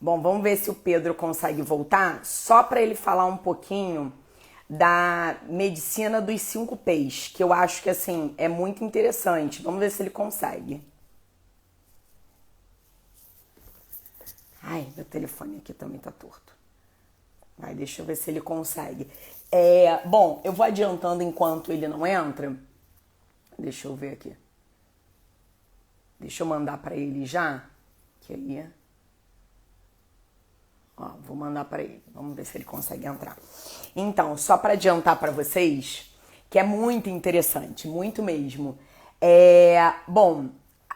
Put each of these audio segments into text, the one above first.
Bom, vamos ver se o Pedro consegue voltar, só para ele falar um pouquinho da medicina dos 5 P's, que eu acho que assim é muito interessante. Vamos ver se ele consegue. Ai, meu telefone aqui também tá torto. Vai, deixa eu ver se ele consegue. Bom, eu vou adiantando enquanto ele não entra. Deixa eu ver aqui. Deixa eu mandar para ele já, que aí, ó, vou mandar para ele. Vamos ver se ele consegue entrar. Então, só para adiantar para vocês, que é muito interessante, muito mesmo. Bom,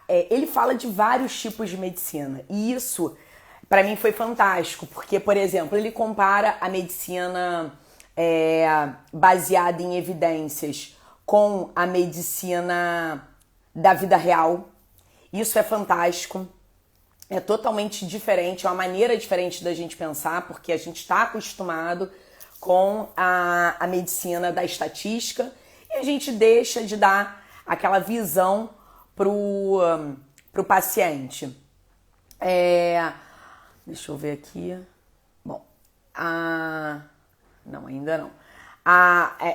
ele fala de vários tipos de medicina e isso para mim foi fantástico, porque, por exemplo, ele compara a medicina baseada em evidências com a medicina da vida real. Isso é fantástico. É totalmente diferente, é uma maneira diferente da gente pensar, porque a gente está acostumado com a medicina da estatística e a gente deixa de dar aquela visão pro paciente. Deixa eu ver aqui. Bom, não, ainda não.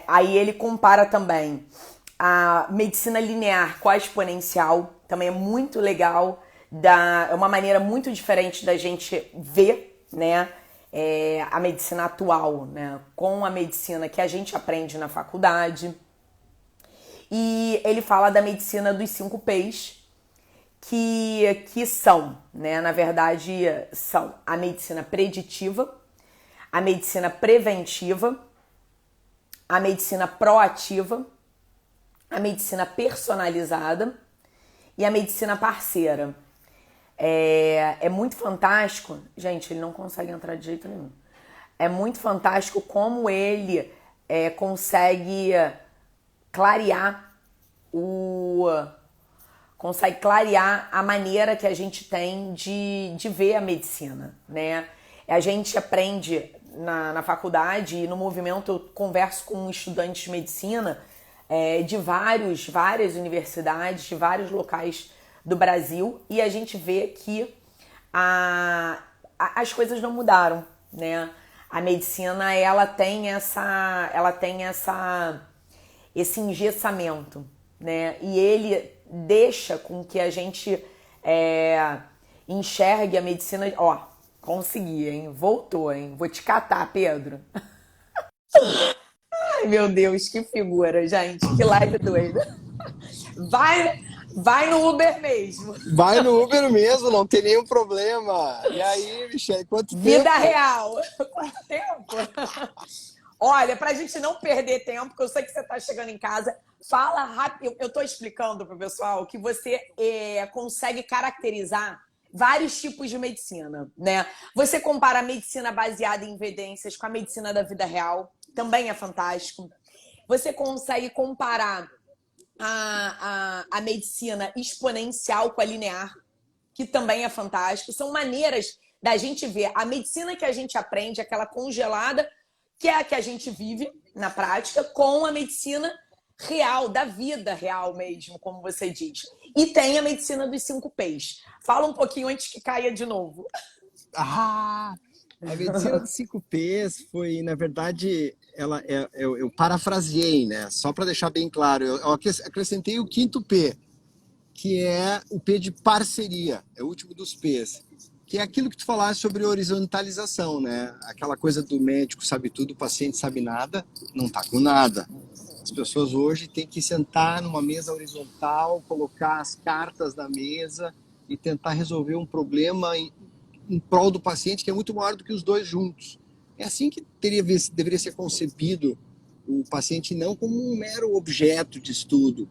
Aí ele compara também a medicina linear com a exponencial, também é muito legal, é uma maneira muito diferente da gente ver, né, a medicina atual, né, com a medicina que a gente aprende na faculdade. E ele fala da medicina dos 5 P's, que são, né, na verdade, são a medicina preditiva, a medicina preventiva, a medicina proativa, a medicina personalizada e a medicina parceira. É muito fantástico. Gente, ele não consegue entrar de jeito nenhum. É muito fantástico como ele consegue clarear a maneira que a gente tem de ver a medicina, né? A gente aprende na faculdade e no movimento, eu converso com estudantes de medicina de várias universidades, de vários locais do Brasil, e a gente vê que as coisas não mudaram, né? A medicina, ela tem esse engessamento, né? E ele deixa com que a gente enxergue a medicina. Ó, consegui, hein? Voltou, hein? Vou te catar, Pedro. Ai, meu Deus, que figura, gente. Que live doida. Vai, vai no Uber mesmo. Vai no Uber mesmo, não tem nenhum problema. E aí, Michele, quanto Vida tempo? real. Quanto tempo? Olha, pra gente não perder tempo, porque eu sei que você tá chegando em casa, fala rápido. Eu tô explicando pro pessoal que você consegue caracterizar vários tipos de medicina, né? Você compara a medicina baseada em evidências com a medicina da vida real, também é fantástico. Você consegue comparar a medicina exponencial com a linear, que também é fantástico. São maneiras da gente ver a medicina que a gente aprende, aquela congelada, que é a que a gente vive na prática, com a medicina real, da vida real mesmo, como você diz. E tem a medicina dos 5 P's. Fala um pouquinho antes que caia de novo. Ah, a medicina de 5 P's foi, na verdade, eu parafraseei, né? Só para deixar bem claro, eu acrescentei o quinto P, que é o P de parceria, é o último dos P's, que é aquilo que tu falaste sobre horizontalização, né? Aquela coisa do médico sabe tudo, o paciente sabe nada, não tá com nada. As pessoas hoje têm que sentar numa mesa horizontal, colocar as cartas na mesa e tentar resolver um problema em prol do paciente que é muito maior do que os dois juntos. É assim que deveria ser concebido o paciente, não como um mero objeto de estudo.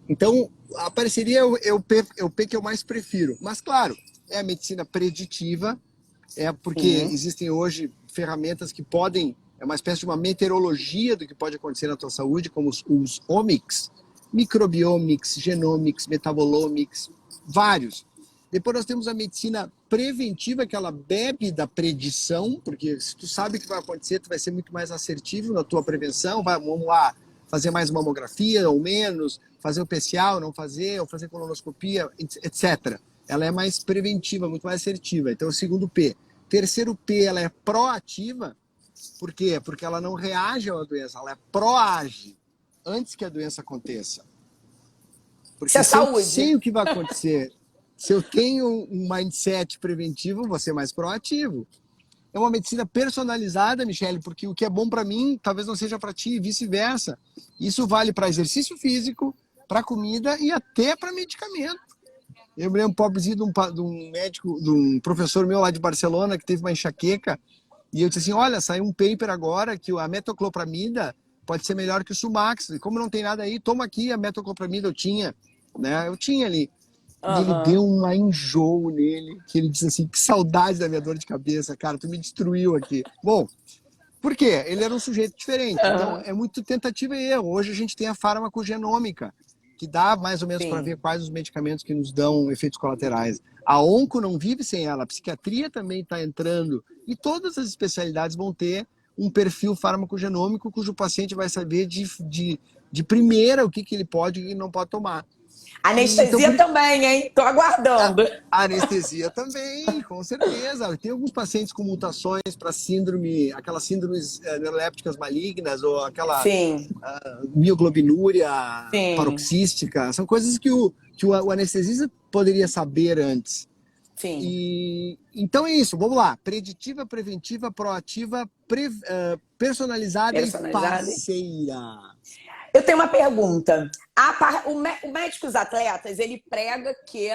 Então, a parceria é o P que eu mais prefiro. Mas, claro, é a medicina preditiva, porque Sim. existem hoje ferramentas que podem, é uma espécie de uma meteorologia do que pode acontecer na tua saúde, como os omics, microbiomics, genomics, metabolomics, vários. Depois nós temos a medicina preventiva, que ela bebe da predição, porque se tu sabe o que vai acontecer, tu vai ser muito mais assertivo na tua prevenção, vamos lá, fazer mais mamografia ou menos, fazer o PCA ou não fazer, ou fazer colonoscopia, etc. Ela é mais preventiva, muito mais assertiva. Então, o segundo P. Terceiro P, ela é proativa. Por quê? Porque ela não reage a uma doença, ela é proage antes que a doença aconteça. Isso é Porque se eu sei saúde. o que vai acontecer, se eu tenho um mindset preventivo, vou ser mais proativo. É uma medicina personalizada, Michele, porque o que é bom para mim, talvez não seja para ti, e vice-versa. Isso vale para exercício físico, para comida e até para medicamento. Eu me lembro, pobrezinho, de um médico, de um professor meu lá de Barcelona, que teve uma enxaqueca, e eu disse assim, olha, saiu um paper agora que a metoclopramida pode ser melhor que o Sumax. E como não tem nada aí, toma aqui a metoclopramida, eu tinha, né? Eu tinha ali. E ele deu um enjoo nele, que ele disse assim, que saudade da minha dor de cabeça, cara, tu me destruiu aqui. Bom, por quê? Ele era um sujeito diferente. Então, Aham. é muito tentativa e erro. Hoje a gente tem a farmacogenômica, que dá mais ou menos para ver Sim. quais os medicamentos que nos dão efeitos colaterais. A onco não vive sem ela, a psiquiatria também está entrando, e todas as especialidades vão ter um perfil farmacogenômico cujo paciente vai saber de primeira o que, que ele pode e não pode tomar. E, então, Anestesia também, hein? Tô aguardando. a anestesia também, com certeza. Tem alguns pacientes com mutações para síndrome, aquelas síndromes neurolépticas malignas ou aquela Sim, mioglobinúria sim, paroxística. São coisas que o anestesista poderia saber antes. sim. E então é isso. Vamos lá. Preditiva, preventiva, proativa, personalizada e Personalizada. parceira. Eu tenho uma pergunta. O médico dos atletas, ele prega que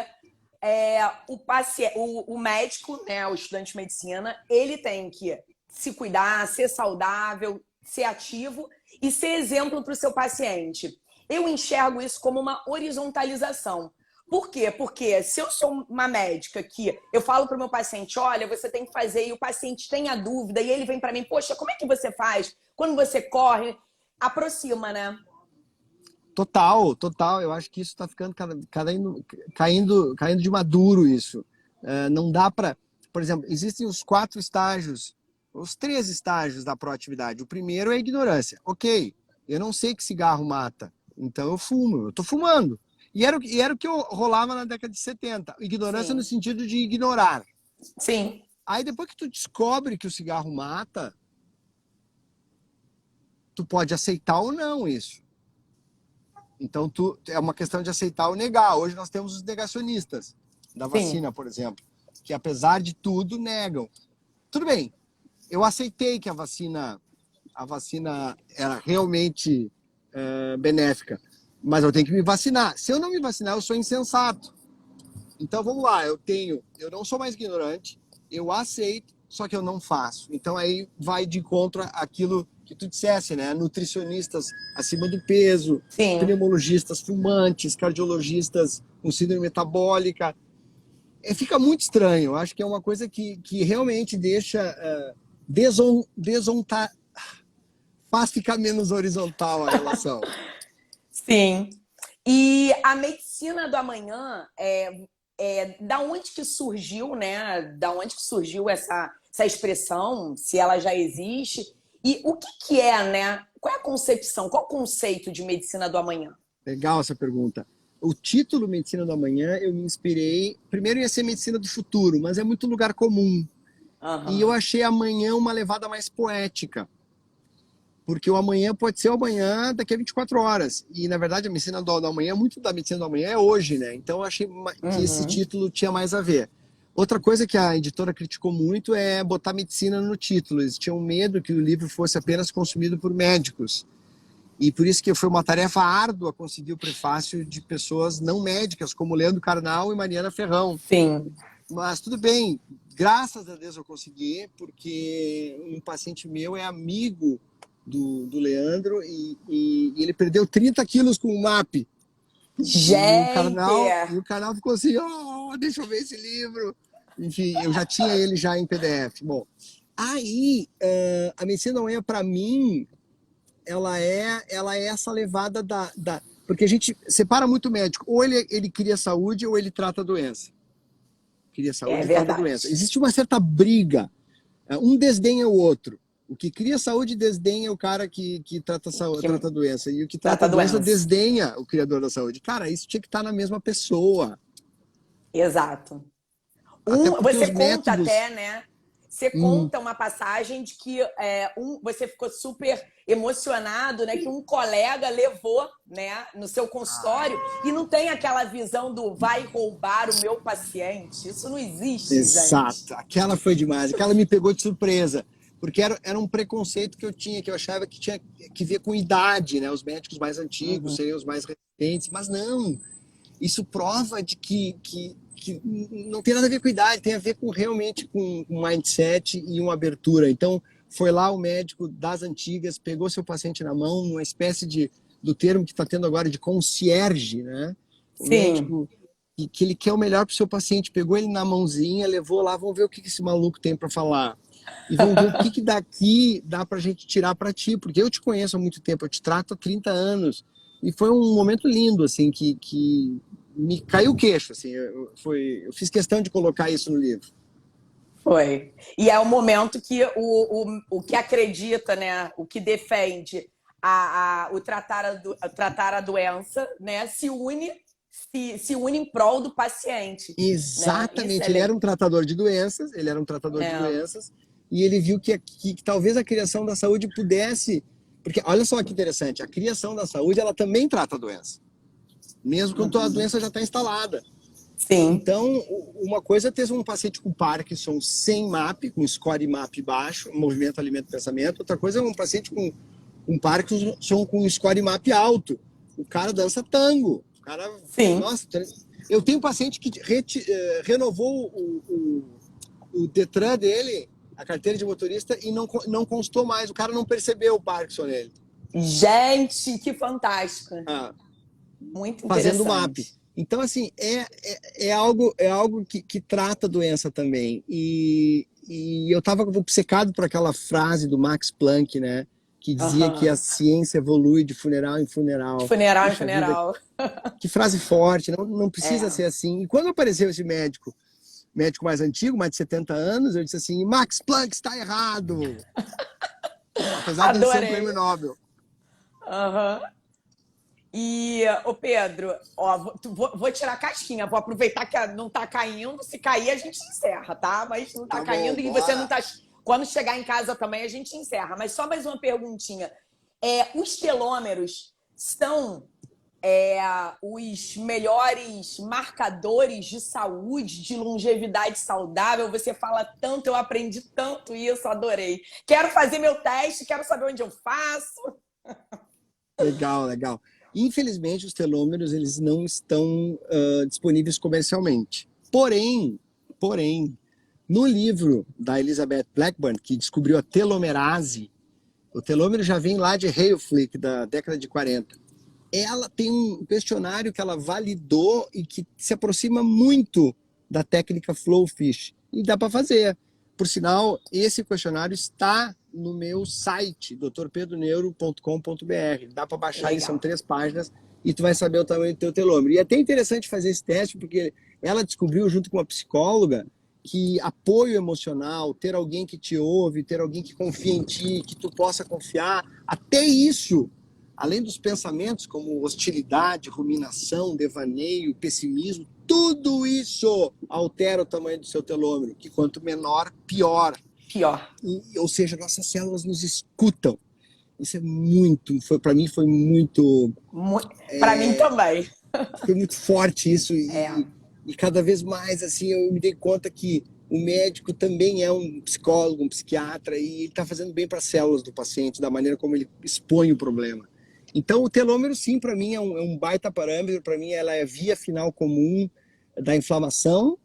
o médico, né, o estudante de medicina, ele tem que se cuidar, ser saudável, ser ativo e ser exemplo para o seu paciente. Eu enxergo isso como uma horizontalização. Por quê? Porque se eu sou uma médica que eu falo para o meu paciente, olha, você tem que fazer, e o paciente tem a dúvida, e ele vem para mim, poxa, como é que você faz? Quando você corre, aproxima, né? Total, total. Eu acho que isso está ficando caindo de maduro isso. Não dá para, por exemplo, existem os 4 estágios, os 3 estágios da proatividade. O primeiro é a ignorância. Ok, eu não sei que cigarro mata, então eu fumo, eu estou fumando. E era o que rolava na década de 70. Ignorância no Sim, sentido de ignorar. sim, Aí depois que tu descobre que o cigarro mata, tu pode aceitar ou não isso. Então, é uma questão de aceitar ou negar. Hoje nós temos os negacionistas da sim. vacina, por exemplo, que apesar de tudo negam. Tudo bem, eu aceitei que a vacina era realmente benéfica, mas eu tenho que me vacinar. Se eu não me vacinar, eu sou insensato. Então vamos lá, eu não sou mais ignorante, eu aceito, só que eu não faço. Então aí vai de encontro àquilo que tu dissesse, né? Nutricionistas acima do peso, Sim. pneumologistas fumantes, cardiologistas com síndrome metabólica. Fica muito estranho. Eu acho que é uma coisa que realmente deixa desontar, faz ficar menos horizontal a relação. Sim. E a medicina do amanhã da onde que surgiu, né? Da onde que surgiu essa expressão, se ela já existe, e o que que é, né? Qual é a concepção, qual é o conceito de medicina do amanhã? Legal essa pergunta. O título Medicina do Amanhã, eu me inspirei. Primeiro ia ser Medicina do Futuro, mas é muito lugar comum. E eu Aham. achei amanhã uma levada mais poética. Porque o amanhã pode ser o amanhã daqui a 24 horas. E, na verdade, a medicina do amanhã, muito da medicina do amanhã é hoje, né? Então, eu achei que esse Uhum. título tinha mais a ver. Outra coisa que a editora criticou muito é botar medicina no título. Eles tinham medo que o livro fosse apenas consumido por médicos. E por isso que foi uma tarefa árdua conseguir o prefácio de pessoas não médicas, como Leandro Carnal e Mariana Ferrão. Sim. Mas tudo bem, graças a Deus eu consegui, porque um paciente meu é amigo do Leandro e ele perdeu 30 quilos com o MAP. E o Gente! Karnal, e o Karnal ficou assim, deixa eu ver esse livro. Enfim, eu já tinha ele já em PDF. Bom, aí a medicina não é para mim, ela é essa levada porque a gente separa muito o médico. Ou ele cria saúde ou ele trata a doença. Cria É saúde e trata a doença. verdade. Existe uma certa briga. Um desdenha o outro. O que cria saúde desdenha o cara que Que trata a doença. E o que trata trata a a doença doença. desdenha o criador da saúde. Cara, isso tinha que estar na mesma pessoa. Exato. Até porque Você os conta métodos. até, né? você conta uma passagem de que você ficou super emocionado, né? Que um colega levou, né, no seu consultório e não tem aquela visão do vai roubar o meu paciente. Isso não existe, Exato. gente. Aquela foi demais. Aquela me pegou de surpresa. Porque era um preconceito que eu tinha, que eu achava que tinha que ver com idade, né? Os médicos mais antigos seriam os mais resistentes. Mas não. Isso prova de que não tem nada a ver com idade, tem a ver com realmente com um mindset e uma abertura. Então, foi lá o médico das antigas, pegou seu paciente na mão, uma espécie do termo que está tendo agora de concierge, né? O Sim. médico que ele quer o melhor para o seu paciente, pegou ele na mãozinha, levou lá, vamos ver o que esse maluco tem para falar. E vamos ver o que daqui dá para a gente tirar para ti, porque eu te conheço há muito tempo, eu te trato há 30 anos. E foi um momento lindo, assim, que me caiu o queixo, assim, eu fiz questão de colocar isso no livro. Foi. E é o momento que o que acredita, né, o que defende o tratar a doença, né, se une em prol do paciente. Exatamente, Né? ele era um tratador de doenças, e ele viu que talvez a criação da saúde pudesse, porque olha só que interessante, a criação da saúde, ela também trata a doença, mesmo quando a doença já está instalada. Sim. Então, uma coisa é ter um paciente com Parkinson sem MAP, com score MAP baixo, movimento, alimento, pensamento. Outra coisa é um paciente com Parkinson com score MAP alto. O cara dança tango. O cara, sim. Nossa, eu tenho um paciente que renovou o Detran dele, a carteira de motorista, e não constou mais. O cara não percebeu o Parkinson nele. Gente, que fantástico. Muito interessante. Fazendo MAP. Então, assim, é algo que trata a doença também. E eu estava obcecado por aquela frase do Max Planck, né? Que dizia que a ciência evolui de funeral em funeral. De funeral em funeral. Que frase forte, não precisa ser assim. E quando apareceu esse médico mais antigo, mais de 70 anos, eu disse assim, Max Planck está errado. Apesar de ele ser um prêmio Nobel. E, ô Pedro, ó, vou tirar a casquinha, vou aproveitar que não tá caindo. Se cair, a gente encerra, tá? Mas não tá caindo bom, e você não tá. Quando chegar em casa também, a gente encerra. Mas só mais uma perguntinha. Os telômeros são os melhores marcadores de saúde, de longevidade saudável? Você fala tanto, eu aprendi tanto isso, adorei. Quero fazer meu teste, quero saber onde eu faço. Legal. Infelizmente, os telômeros eles não estão disponíveis comercialmente. Porém, no livro da Elizabeth Blackburn, que descobriu a telomerase, o telômero já vem lá de Hayflick, da década de 40. Ela tem um questionário que ela validou e que se aproxima muito da técnica Flowfish. E dá para fazer. Por sinal, esse questionário está no meu site, drpedroneuro.com.br. Dá para baixar, aí são 3 páginas e tu vai saber o tamanho do teu telômero. E é até interessante fazer esse teste, porque ela descobriu, junto com uma psicóloga, que apoio emocional, ter alguém que te ouve, ter alguém que confia em ti, que tu possa confiar, até isso, além dos pensamentos como hostilidade, ruminação, devaneio, pessimismo, tudo isso altera o tamanho do seu telômero, que quanto menor, pior. Ou seja, nossas células nos escutam. Isso é para mim foi muito... Para mim também. Foi muito forte isso. E cada vez mais, assim, eu me dei conta que o médico também é um psicólogo, um psiquiatra, e ele está fazendo bem para as células do paciente, da maneira como ele expõe o problema. Então, o telômero, sim, para mim é um baita parâmetro. Para mim, ela é a via final comum da inflamação,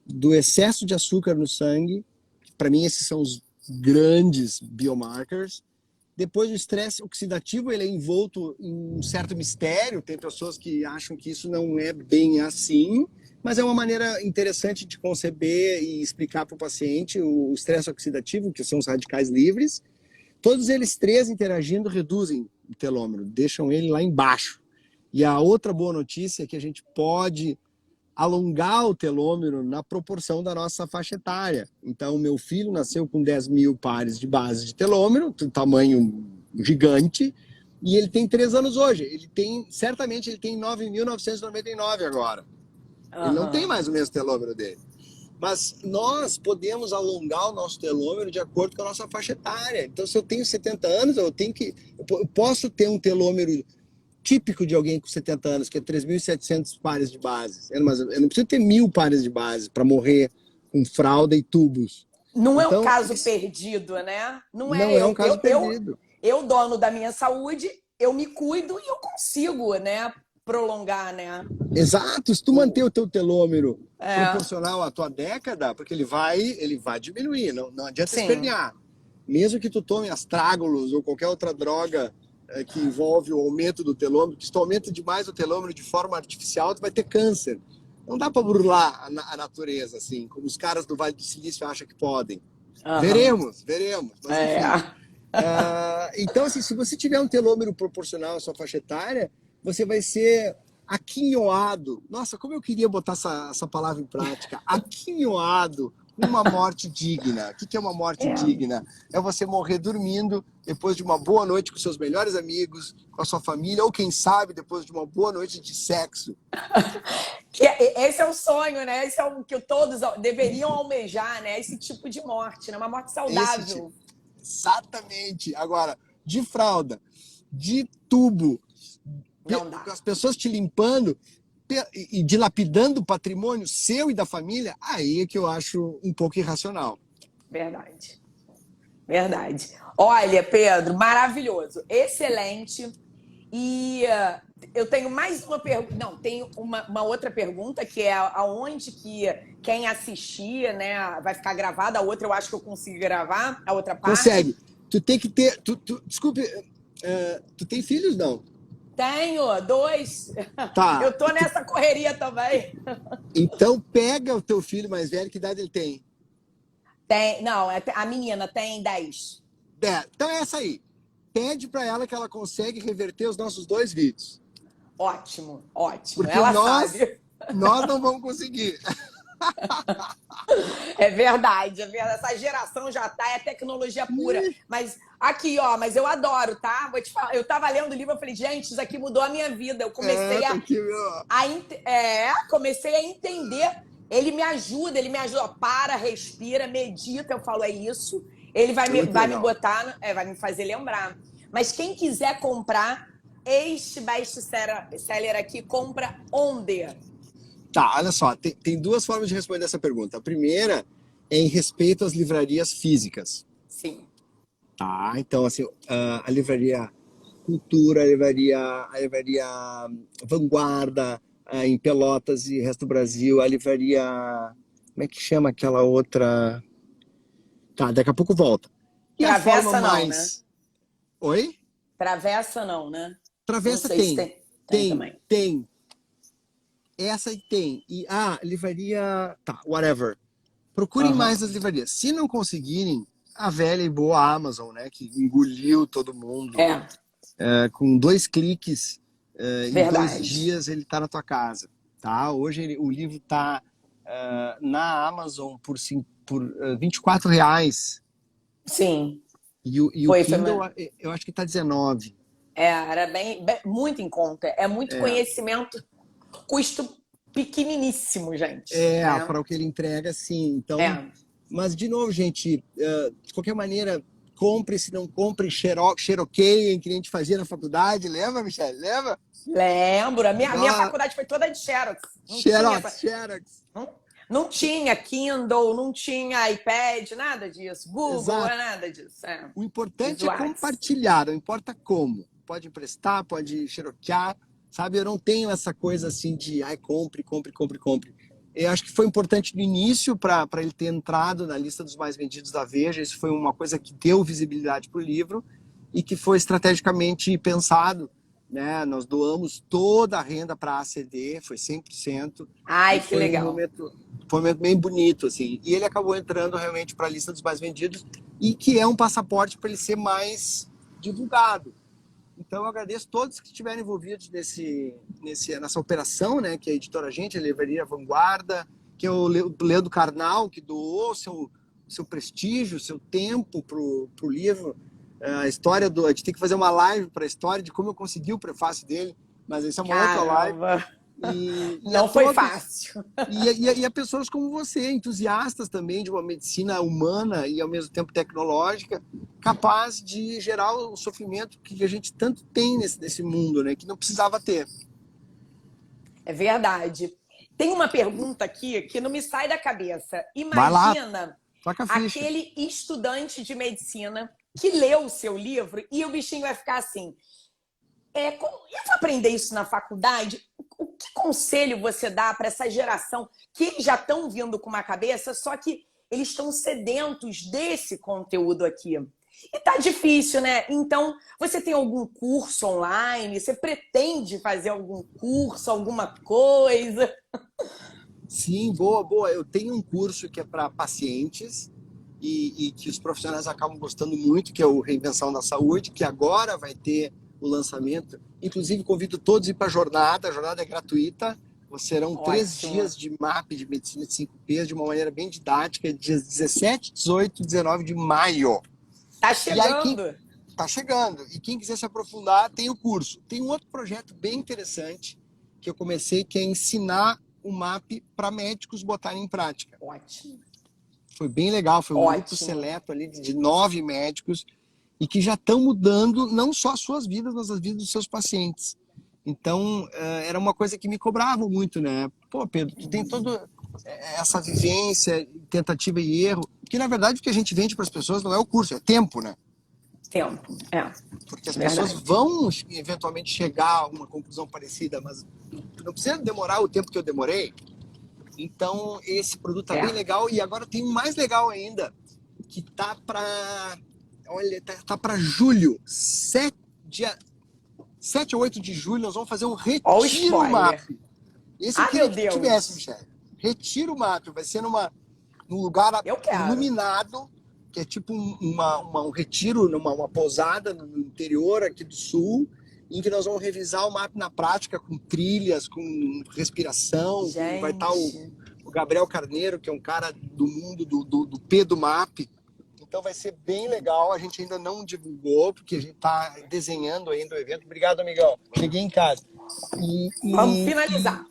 do excesso de açúcar no sangue. Para mim, esses são os grandes biomarkers. Depois, o estresse oxidativo, ele é envolto em um certo mistério. Tem pessoas que acham que isso não é bem assim, mas é uma maneira interessante de conceber e explicar para o paciente o estresse oxidativo, que são os radicais livres. Todos eles 3 interagindo reduzem o telômero, deixam ele lá embaixo. E a outra boa notícia é que a gente pode alongar o telômero na proporção da nossa faixa etária. Então, meu filho nasceu com 10.000 pares de base de telômero, tamanho gigante, e ele tem 3 anos hoje. Certamente ele tem 9.999 agora. Ele não tem mais o mesmo telômero dele. Mas nós podemos alongar o nosso telômero de acordo com a nossa faixa etária. Então, se eu tenho 70 anos, eu posso ter um telômero típico de alguém com 70 anos, que é 3.700 pares de bases. Mas eu não preciso ter 1.000 pares de bases para morrer com fralda e tubos. Não é um Então, caso perdido, né? Não é não é um caso perdido. Eu, dono da minha saúde, eu me cuido e eu consigo, né? Prolongar, né? Exato, se tu manter o teu telômero É, proporcional à tua década, porque ele vai diminuir, não adianta sim. espernear. Mesmo que tu tome astrágolos ou qualquer outra droga que envolve o aumento do telômero, que se tu aumenta demais o telômero de forma artificial, tu vai ter câncer. Não dá para burlar a natureza, assim, como os caras do Vale do Silício acham que podem. Aham. Veremos, mas É. enfim. Então, assim, se você tiver um telômero proporcional à sua faixa etária, você vai ser aquinhoado. Nossa, como eu queria botar essa palavra em prática. Aquinhoado com uma morte digna. O que é uma morte É. digna? É você morrer dormindo depois de uma boa noite com seus melhores amigos, com a sua família, ou quem sabe, depois de uma boa noite de sexo. Esse é o sonho, né? Esse é o que todos deveriam almejar, né? Esse tipo de morte, né? Uma morte Esse tipo. saudável. Exatamente. Agora, de fralda, de tubo, Não dá. com as pessoas te limpando e dilapidando o patrimônio seu e da família, aí é que eu acho um pouco irracional. Verdade. Verdade. Olha, Pedro, maravilhoso. Excelente. E eu tenho mais uma pergunta. Não, tenho uma outra pergunta, que é aonde que quem assistir, né, vai ficar gravada. A outra eu acho que eu consigo gravar, a outra parte. Consegue. Tu tem que ter. Desculpe, tu tem filhos, não? Tenho dois. Tá. Eu tô nessa correria também. Então pega o teu filho mais velho, que idade ele tem? Não, a menina tem 10. Então é essa aí. Pede para ela que ela consegue reverter os nossos 2 vídeos. Ótimo, ótimo. Porque Ela nós sabe. não vamos conseguir. É verdade, é verdade. Essa geração já tá, é tecnologia pura. Mas aqui, ó, mas eu adoro, tá? Vou te falar. Eu tava lendo o livro, eu falei, gente, isso aqui mudou a minha vida. Eu comecei Tá aqui, meu. comecei a entender. Ele me ajuda, ó, para, respira, medita. Eu falo, é isso. Ele É muito vai me legal. botar, vai me fazer lembrar. Mas quem quiser comprar este best-seller aqui, compra onde? Tá, olha só, tem 2 formas de responder essa pergunta. A primeira é em respeito às livrarias físicas. Sim. Tá, então, assim, a livraria Cultura, a livraria Vanguarda, em Pelotas e resto do Brasil, a livraria. Como é que chama aquela outra? Tá, daqui a pouco volta. E a forma Travessa não, né? mais. Oi? Travessa não, né? Não Travessa sei se tem. tem. Tem Tem, também. tem. Essa aí tem. E livraria. Tá, whatever. Procurem mais Aham. as livrarias. Se não conseguirem, a velha e boa Amazon, né? Que engoliu todo mundo. É, Com 2 cliques, em 2 verdade. dias, ele está na tua casa. Tá? Hoje o livro está na Amazon por R$ 24. Sim. E o Foi, Kindle, eu acho que está 19. era muito em conta. É muito É, conhecimento, custo pequeniníssimo, gente. Né? para o que ele entrega, sim. Então, É. mas, de novo, gente, de qualquer maneira, compre, se não compre, xeroqueiem, que a gente fazia na faculdade. Lembra, Michelle? Lembra? Lembro. A minha Nossa, faculdade foi toda de Xerox. Não tinha essa. Xerox. Não tinha Kindle, não tinha iPad, nada disso. Google, Exato. nada disso. O importante é Visuais. compartilhar, não importa como. Pode emprestar, pode xeroquear, sabe? Eu não tenho essa coisa assim de compre, compre, compre, compre. Eu acho que foi importante no início para ele ter entrado na lista dos mais vendidos da Veja. Isso foi uma coisa que deu visibilidade para o livro e que foi estrategicamente pensado. Né? Nós doamos toda a renda para a ACD, foi 100%, e Ai, que legal. foi um momento bem bonito. Assim. E ele acabou entrando realmente para a lista dos mais vendidos e que é um passaporte para ele ser mais divulgado. Então, eu agradeço todos que estiveram envolvidos nessa operação, né, que é a Editora Gente, a Livraria Vanguarda, que é o Leandro Carnal, que doou seu prestígio, seu tempo para o livro. A história a gente tem que fazer uma live para a história de como eu consegui o prefácio dele, mas isso é uma outra live. Caramba. E a Não foi todos, fácil. e a pessoas como você, entusiastas também de uma medicina humana e ao mesmo tempo tecnológica, capaz de gerar o sofrimento que a gente tanto tem nesse mundo, né? Que não precisava ter. É verdade. Tem uma pergunta aqui que não me sai da cabeça. Vai lá, Imagina toca a ficha. aquele estudante de medicina que leu o seu livro e o bichinho vai ficar assim. Eu vou aprender isso na faculdade? O que conselho você dá para essa geração que eles já estão vindo com uma cabeça, só que eles estão sedentos desse conteúdo aqui? E tá difícil, né? Então, você tem algum curso online? Você pretende fazer algum curso, alguma coisa? Sim, boa, boa. Eu tenho um curso que é para pacientes e que os profissionais acabam gostando muito, que é o Reinvenção da Saúde, que agora vai ter o lançamento. Inclusive, convido todos a ir para a jornada é gratuita. Serão 3 dias de MAP de medicina de 5Ps de uma maneira bem didática, dias 17, 18 e 19 de maio. Tá E aí, chegando. tá chegando. E quem quiser se aprofundar, tem o curso. Tem um outro projeto bem interessante que eu comecei, que é ensinar o MAP para médicos botarem em prática. Ótimo. Foi bem legal, foi um grupo seleto ali de 9 médicos e que já estão mudando não só as suas vidas, mas as vidas dos seus pacientes. Então, era uma coisa que me cobravam muito, né? Pô, Pedro, tu tem toda essa vivência, tentativa e erro, que na verdade o que a gente vende para as pessoas não é o curso, é tempo, né? Tempo, Porque as verdade. pessoas vão eventualmente chegar a uma conclusão parecida, mas não precisa demorar o tempo que eu demorei. Então, esse produto tá bem legal. E agora tem um mais legal ainda, que tá para... Olha, tá para julho. 7 ou 8 de julho, nós vamos fazer um retiro MAP. Esse eu queria que tu tivesse, Michele. Retiro MAP. Vai ser num lugar iluminado, que é tipo um retiro, uma pousada no interior aqui do sul, em que nós vamos revisar o MAP na prática, com trilhas, com respiração. Vai estar o Gabriel Carneiro, que é um cara do mundo do P do MAP. Então vai ser bem legal. A gente ainda não divulgou, porque a gente está desenhando ainda o evento. Obrigado, amigão. Cheguei em casa. Vamos finalizar.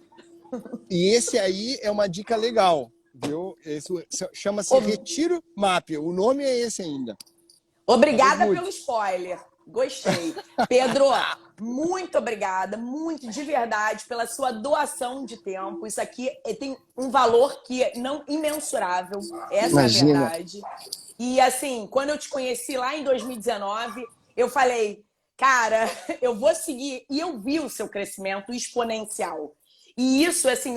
E esse aí é uma dica legal, viu? Esse chama-se Retiro MAP. O nome é esse ainda. Obrigada pelo spoiler. Gostei. Pedro, muito obrigada, muito de verdade, pela sua doação de tempo. Isso aqui tem um valor que é não imensurável. Essa é a verdade. E assim, quando eu te conheci lá em 2019, eu falei, cara, eu vou seguir. E eu vi o seu crescimento exponencial. E isso, assim,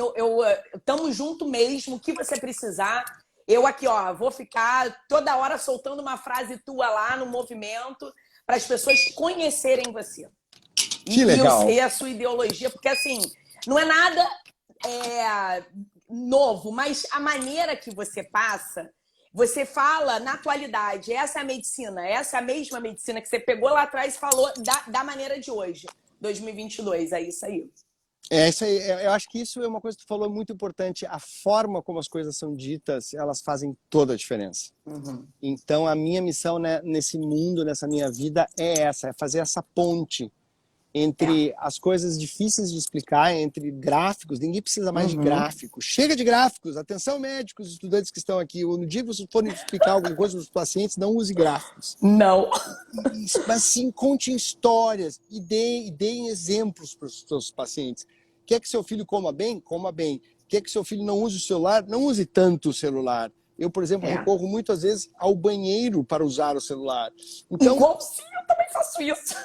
tamo junto mesmo. O que você precisar, eu aqui, ó, vou ficar toda hora soltando uma frase tua lá no movimento para as pessoas conhecerem você. Que legal. E eu sei a sua ideologia, porque assim, não é nada novo, mas a maneira que você passa, você fala na atualidade, essa é a medicina, essa é a mesma medicina que você pegou lá atrás e falou da maneira de hoje, 2022, é isso aí. É isso aí. Eu acho que isso é uma coisa que tu falou muito importante. A forma como as coisas são ditas, elas fazem toda a diferença. Uhum. Então, a minha missão, né, nesse mundo, nessa minha vida, é fazer essa ponte entre as coisas difíceis de explicar, entre gráficos. Ninguém precisa mais de gráficos. Chega de gráficos. Atenção, médicos, estudantes que estão aqui. No dia que vocês forem explicar alguma coisa para os pacientes, não use gráficos. Não. Mas sim, contem histórias e deem exemplos para os seus pacientes. Quer que seu filho coma bem? Coma bem. Quer que seu filho não use o celular? Não use tanto o celular. Eu, por exemplo, recorro muitas vezes ao banheiro para usar o celular. Então, igualzinho, eu também faço isso.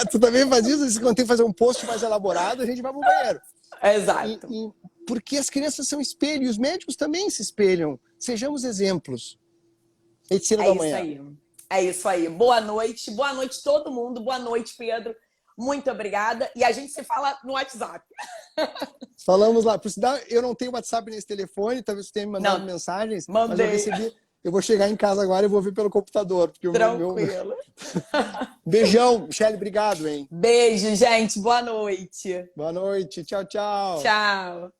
Tu também faz isso? Se quando tem que fazer um post mais elaborado, a gente vai para o banheiro. Exato. Porque as crianças são espelho, e os médicos também se espelham. Sejamos exemplos. Medicina da manhã. É isso aí. Boa noite todo mundo. Boa noite, Pedro. Muito obrigada. E a gente se fala no WhatsApp. Falamos lá. Por sinal, eu não tenho WhatsApp nesse telefone, talvez você tenha me mandado mensagens. Mandei. Mas eu recebi. Eu vou chegar em casa agora e vou ver pelo computador. Porque tranquilo. Beijão, Michele, obrigado, hein? Beijo, gente. Boa noite. Boa noite. Tchau, tchau. Tchau.